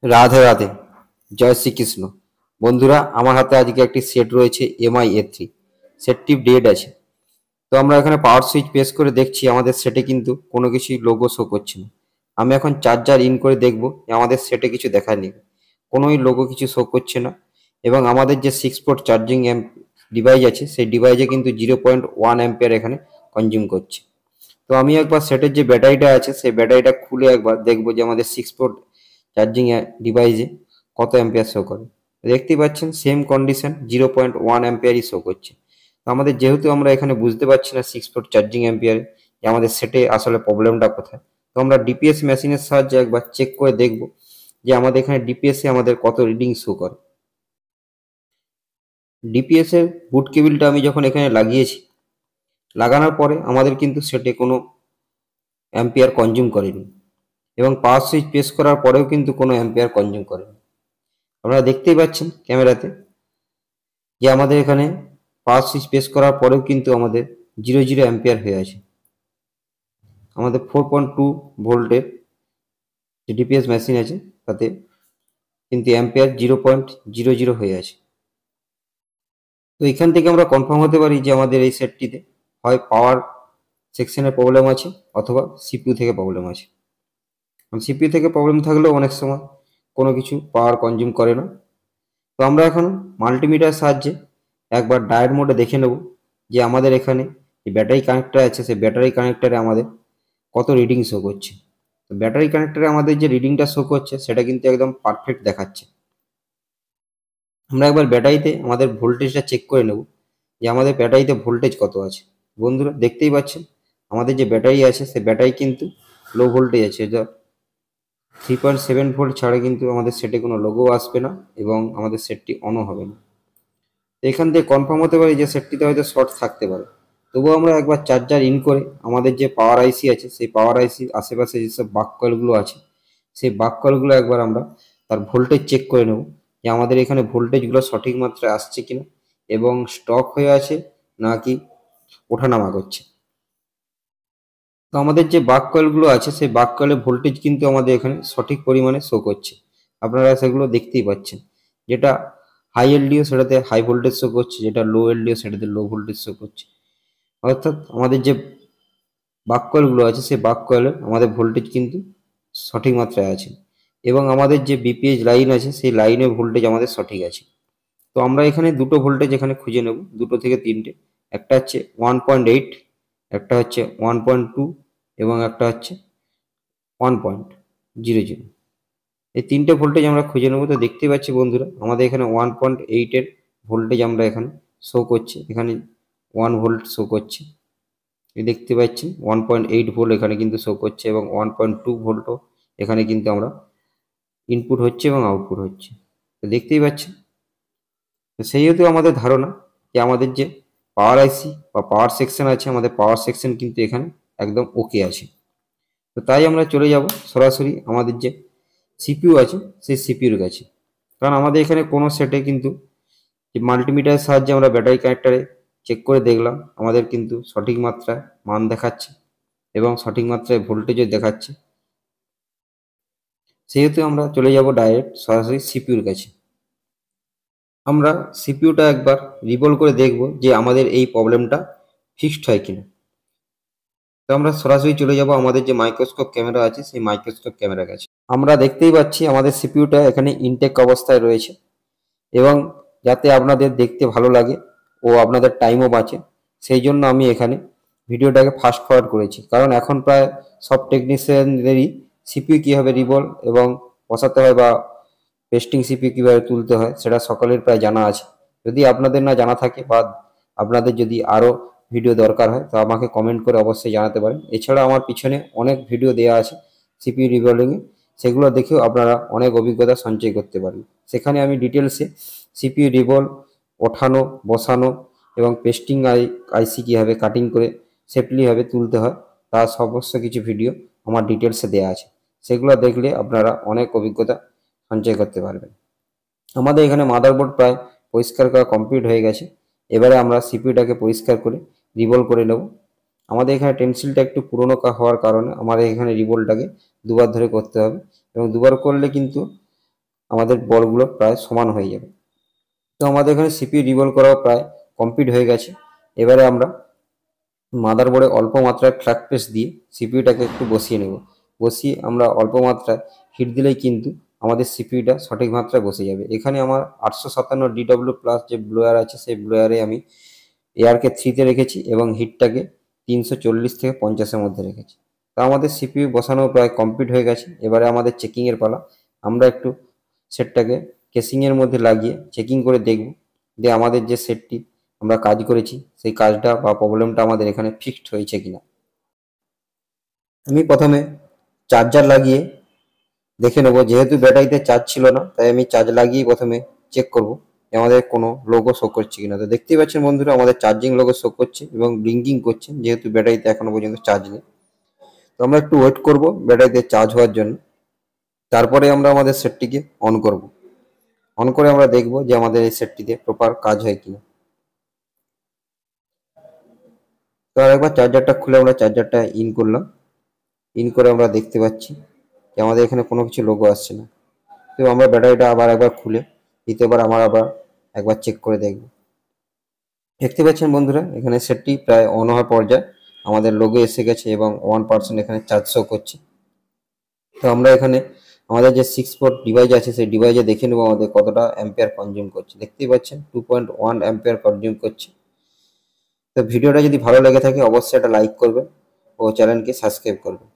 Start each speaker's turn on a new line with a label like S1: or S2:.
S1: রাধে রাধে, জয় শ্রীকৃষ্ণ। বন্ধুরা, আমার হাতে আজকে একটি সেট রয়েছে MI A3। সেটটি ডেড আছে। তো আমরা এখানে পাওয়ার সুইচ প্রেস করে দেখছি আমাদের সেটে কিন্তু কোনো কিছুই লোগো শো করছে না। আমি এখন চার্জার ইন করে দেখব যে আমাদের সেটে কিছু দেখায়নি, কোনোই লোগো কিছু শো করছে না। এবং আমাদের যে 6 পোর্ট চার্জিং ডিভাইস আছে সেই ডিভাইসে কিন্তু 0.1 অ্যাম্পিয়ার এখানে কনজিউম করছে। তো আমি একবার সেটের যে ব্যাটারিটা আছে সেই ব্যাটারিটা খুলে একবার দেখবো যে আমাদের 6 পোর্ট চার্জিং ডিভাইসে কত অ্যাম্পিয়ার শো করে। দেখতেই পাচ্ছেন সেম কন্ডিশন 0.1 অ্যাম্পিয়ারই শো করছে। তো আমাদের যেহেতু আমরা এখানে বুঝতে পারছি না 6 পোর্ট চার্জিং অ্যাম্পিয়ারে যে আমাদের সেটে আসলে প্রবলেমটা কোথায়, তো আমরা ডিপিএস মেশিনের সাহায্যে একবার চেক করে দেখব যে আমাদের এখানে ডিপিএসে আমাদের কত রিডিং শো করে। ডিপিএস এর বুট কেবিলটা আমি যখন এখানে লাগিয়েছি, লাগানোর পরে আমাদের কিন্তু সেটে কোনো অ্যাম্পিয়ার কনজিউম করেনি এবং পাওয়ার সুইচ প্রেস করার পরেও কিন্তু কোনো অ্যাম্পিয়ার কনজিউম করেনি। আপনারা দেখতেই পাচ্ছেন ক্যামেরাতে যে আমাদের এখানে পাওয়ার সুইচ প্রেস করার পরেও কিন্তু আমাদের 0.0 অ্যাম্পিয়ার হয়ে আছে। আমাদের 4.2 ভোল্টের যে ডিপিএস মেশিন আছে তাতে কিন্তু অ্যাম্পিয়ার 0.00 হয়ে আছে। তো এখান থেকে আমরা কনফার্ম হতে পারি যে আমাদের এই সেটটিতে হয় পাওয়ার সেকশনের প্রবলেম আছে অথবা সিপিইউ থেকে প্রবলেম আছে। সিপিইউ থেকে প্রবলেম থাকলেও অনেক সময় কোনো কিছু পাওয়ার কনজিউম করে না। তো আমরা এখন মাল্টিমিটার সাহায্যে একবার ডায়োড মোডে দেখে নেব যে আমাদের এখানে যে ব্যাটারি কানেক্টর আছে সেই ব্যাটারি কানেক্টরে আমাদের কত রিডিং শো করছে। তো ব্যাটারি কানেক্টরে আমাদের যে রিডিংটা শো করছে সেটা কিন্তু একদম পারফেক্ট দেখাচ্ছে। আমরা একবার ব্যাটারিতে আমাদের ভোল্টেজটা চেক করে নেব যে আমাদের ব্যাটারিতে ভোল্টেজ কত আছে। বন্ধুরা দেখতেই পাচ্ছেন আমাদের যে ব্যাটারি আছে সেই ব্যাটারি কিন্তু লো ভোল্টেজ আছে, যা 3.7 ভোল্ট ছাড়া কিন্তু আমাদের সেটে কোনো লোগো আসবে না এবং আমাদের সেটটি অনও হবে না। তো এখান থেকে কনফার্ম হতে পারি যে সেটটিতে হয়তো শর্ট থাকতে পারে। তবুও আমরা একবার চার্জার ইন করে আমাদের যে পাওয়ার আইসি আছে সেই পাওয়ার আইসির আশেপাশে যেসব বাক কয়েলগুলো আছে সেই বাক কয়েলগুলো একবার আমরা তার ভোল্টেজ চেক করে নেব যে আমাদের এখানে ভোল্টেজগুলো সঠিক মাত্রায় আসছে কিনা এবং স্টক হয়ে আছে নাকি ওঠানামা করছে। তো আমাদের যে বাক কয়েলগুলো আছে সেই বাক কয়েলের ভোল্টেজ কিন্তু আমাদের এখানে সঠিক পরিমাণে শো করছে। আপনারা সেগুলো দেখতেই পাচ্ছেন, যেটা হাই এলডিও সেটাতে হাই ভোল্টেজ শো করছে, যেটা লো এলডিও সেটাতে লো ভোল্টেজ শো করছে। অর্থাৎ আমাদের যে বাক কয়েলগুলো আছে সেই বাক কয়েলে আমাদের ভোল্টেজ কিন্তু সঠিক মাত্রায় আছে এবং আমাদের যে বিপিএইচ লাইন আছে সেই লাইনের ভোল্টেজ আমাদের সঠিক আছে। তো আমরা এখানে দুটো ভোল্টেজ এখানে খুঁজে নেব, দুটো থেকে তিনটে। একটা হচ্ছে 1.8, একটা হচ্ছে 1.2 এবং একটা হচ্ছে 1.00। এই তিনটে ভোল্টেজ আমরা খুঁজে নেব। তো দেখতেই পাচ্ছি বন্ধুরা আমাদের এখানে 1.8-এর ভোল্টেজ আমরা এখানে শো করছে, এখানে 1 ভোল্ট শো করছে। দেখতে পাচ্ছেন 1.8 ভোল্ট এখানে কিন্তু শো করছে এবং 1.2 ভোল্টও এখানে কিন্তু আমরা ইনপুট হচ্ছে এবং আউটপুট হচ্ছে। তো দেখতেই পাচ্ছেন। তো সেই হেতু আমাদের ধারণা যে আমাদের যে পাওয়ার আইসি বা পাওয়ার সেকশন আছে আমাদের পাওয়ার সেকশন কিন্তু এখানে একদম ওকে আছে। তো তাই আমরা চলে যাব সরাসরি আমাদের যে সিপিইউ আছে সেই সিপিইউর কাছে, কারণ আমাদের এখানে কোনো সেটে কিন্তু যে মাল্টিমিটারের সাহায্যে আমরা ব্যাটারি কানেক্টারে চেক করে দেখলাম আমাদের কিন্তু সঠিক মাত্রায় মান দেখাচ্ছে এবং সঠিক মাত্রায় ভোল্টেজও দেখাচ্ছে। সেহেতু আমরা চলে যাব ডাইরেক্ট সরাসরি সিপিইউর কাছে। আমরা সিপিইউটা একবার রিবল করে দেখব যে আমাদের এই প্রবলেমটা ফিক্সড হয় কিনা। তো আমরা সরাসরি চলে যাব আমাদের যে মাইক্রোস্কোপ ক্যামেরা আছে সেই মাইক্রোস্কোপ ক্যামেরার কাছে। আমরা দেখতেই পাচ্ছি আমাদের সিপিইউটা এখানে ইনটেক অবস্থায় রয়েছে এবং যাতে আপনাদের দেখতে ভালো লাগে ও আপনাদের টাইমও বাঁচে সেই জন্য আমি এখানে ভিডিওটাকে ফাস্ট ফরওয়ার্ড করেছি, কারণ এখন প্রায় সব টেকনিশিয়ানদেরই সিপিইউ কীভাবে রিবল এবং বসাতে হয় বা পেস্টিং সিপিইউ কীভাবে তুলতে হয় সেটা সকলের প্রায় জানা আছে। যদি আপনাদের না জানা থাকে বা আপনাদের যদি আরও ভিডিও দরকার হয় তো আমাকে কমেন্ট করে অবশ্যই জানাতে পারেন। এছাড়া আমার পিছনে অনেক ভিডিও দেওয়া আছে সিপিইউ রিবলিংয়ে, সেগুলো দেখেও আপনারা অনেক অভিজ্ঞতা সঞ্চয় করতে পারেন। সেখানে আমি ডিটেলসে সিপিইউ রিবল ওঠানো, বসানো এবং পেস্টিং আইসি কীভাবে কাটিং করে সেফলিভাবে তুলতে হয় তার সমস্ত কিছু ভিডিও আমার ডিটেলসে দেওয়া আছে। সেগুলো দেখলে আপনারা অনেক অভিজ্ঞতা সঞ্চয় করতে পারবেন। আমাদের এখানে মাদারবোর্ড প্রায় পরিষ্কার করা কমপ্লিট হয়ে গেছে। এবারে আমরা সিপিইউটাকে পরিষ্কার করে রিবল করে নেব। আমাদের এখানে টেনসিলটা একটু পুরনো হওয়ার কারণে আমাদের এখানে রিবলটাকে দুবার ধরে করতে হবে এবং দুবার করলে কিন্তু আমাদের বলগুলো প্রায় সমান হয়ে যাবে। তো আমাদের এখানে সিপিইউ রিভলভ করাও প্রায় কমপ্লিট হয়ে গেছে। এবারে আমরা মাদারবোর্ডে অল্প মাত্রায় ফ্ল্যাট প্রেস দিয়ে সিপিইউটাকে একটু বসিয়ে নেব। বসিয়ে আমরা অল্প মাত্রায় হিট দিলেই কিন্তু আমাদের সিপিইউটা সঠিক মাত্রায় বসে যাবে। এখানে আমার 857 DW প্লাস যে ব্লোয়ার আছে সেই ব্লোয়ারে আমি এয়ারকে 3-তে রেখেছি এবং হিটটাকে 340 থেকে 50-এর মধ্যে রেখেছি। তো আমাদের সিপিইউ বসানো প্রায় কমপ্লিট হয়ে গেছে। এবারে আমাদের চেকিংয়ের পালা। আমরা একটু সেটটাকে কেসিংয়ের মধ্যে লাগিয়ে চেকিং করে দেখব যে আমাদের যে সেটটি আমরা কাজ করেছি সেই কাজটা বা প্রবলেমটা আমাদের এখানে ফিক্সড হয়েছে কিনা। আমি প্রথমে চার্জার লাগিয়ে দেখে নেব, যেহেতু ব্যাটারিতে চার্জ ছিল না তাই আমি চার্জ লাগিয়ে প্রথমে চেক করব যে আমাদের কোনো লোগো শো করছে কিনা। তো দেখতেই পাচ্ছেন বন্ধুরা, আমাদের চার্জিং লোগো শো করছে এবং ব্লিঙ্কিং করছে, যেহেতু ব্যাটারিতে এখনো পর্যন্ত চার্জ নেই। তো আমরা একটু ওয়েট করব ব্যাটারিতে চার্জ হওয়ার জন্য, তারপরে আমরা আমাদের সেটটিকে অন করব। অন করে আমরা দেখব যে আমাদের এই সেটটিতে প্রপার কাজ হয় কিনা। তো আরেকবার চার্জারটা খুলে আমরা চার্জারটা ইন করলাম। ইন করে আমরা দেখতে পাচ্ছি যে আমাদের এখানে কোনো কিছু লোগো আসছে না। তো আমরা ব্যাটারিটা আবার একবার খুলে দ্বিতীয়বার আমরা আবার একবার চেক করে দেখব। দেখতে পাচ্ছেন বন্ধুরা, এখানে সেটটি প্রায় অন হওয়ার পর্যায়ে আমাদের লোগো এসে গেছে এবং 1% এখানে চার্জ শো করছে। তো আমরা এখানে আমাদের যে 6 পোর্ট ডিভাইস আছে সেই ডিভাইসে দেখে নেব আমাদের কতটা অ্যাম্পিয়ার কনজিউম করছে। দেখতেই পাচ্ছেন 2.1 অ্যাম্পিয়ার কনজিউম করছে। তো ভিডিওটা যদি ভালো লেগে থাকে অবশ্যই একটা লাইক করবেন ও চ্যানেলকে সাবস্ক্রাইব করবেন।